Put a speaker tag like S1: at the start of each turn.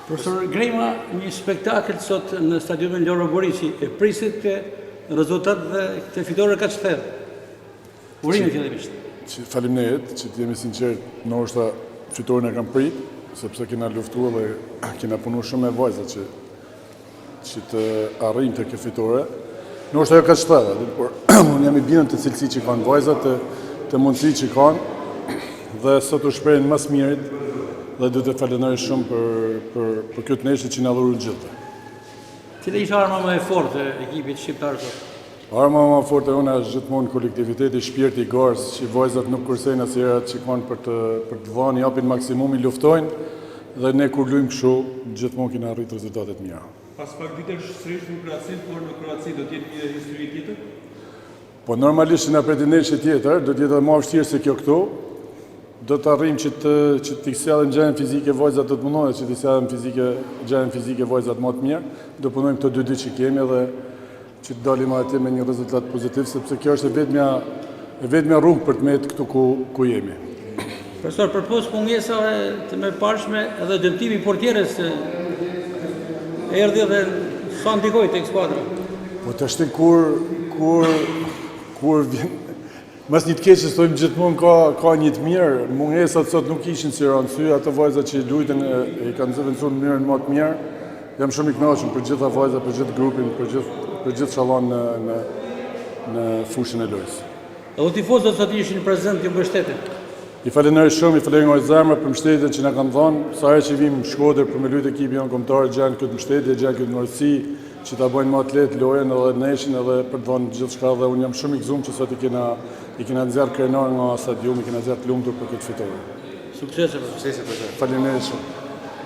S1: Profesor Grema, një spektakël sot në stadiumin Loro Borici e prisit të rezultat dhe të fitore ka që thërë. Urime fillimisht.
S2: Faleminderit, që të jemi sinqert, ndoshta fitoren e kam prit, sepse kena luftuar dhe kena punuar shumë me vajza që të arrijmë të kjo fitore. Ndoshta ajo ka që thërë, por unë jam i bindur të cilësi që kanë vajzat, të mundësi që kanë, dhe sot u shprehin mas mirit dhe du të falenderoj shumë për këtë neshtë që na dhuroi gjithë.
S1: Cila ishte arma më e fortë e ekipit shqiptar sot?
S2: Arma më e fortë e unë është gjithmonë kolektiviteti, shpirti i garës, që vajzat nuk kursejnë asnjëherë, që kanë për të vënë, japin maksimumin, luftojnë dhe ne kur luajmë kështu gjithmonë kemi arritur rezultate të mira.
S3: Pas pak ditësh sërish në Kroaci, por në Kroaci do të jetë një histori tjetër?
S2: Po normalisht në pretendentëshe tjetër do të jetë më vështirë se kjo këtu. Do të arrijmë që t'i sjellin gjendjen fizike vajzat, do të mundohen që t'i sjellin gjendjen fizike vajzat më të mirë. Do punojmë këto 2 që kemi dhe që të dalim aty me një rezultat pozitiv, sepse kjo është e vetmja rrugë për të metë këtu ku jemi.
S1: Profesor, përpos mungesave të mëparshme edhe dëmtimi i portieres erdhi dhe sa ndikoi tek skuadra.
S2: Po tash kur vjen mas një të keqës, thojmë gjithmonë ka një të mirë, mungesat sot nuk ishin si rëndësy, ato vajzat që luajtën i kanë zëvendësuar në mënyrën më të mirë. Jam shumë i kënaqur për gjitha vajzat, për gjithë grupin, për gjithë shallon në fushën e lojës.
S1: Edhe tifozët sot ishin prezent ju mbështetin.
S2: I falenderoj shumë, i falenderoj nga zemra për mbështetjen që na kanë dhënë. Sa herë që vim në Shkodër për me luajtë ekipin jon kombëtar, gjejnë këtë mbështetje, gjejnë këtë mundësi që ta bëjnë më atlet lojën edhe neshin edhe për të dhënë gjithçka, dhe unë jam shumë i gëzuar që sot i kena nxjerr krenar nga stadiumi, i kena nxjerr të lumtur për këtë fitore.
S1: Suksese, profesor.
S2: Faleminderit shumë.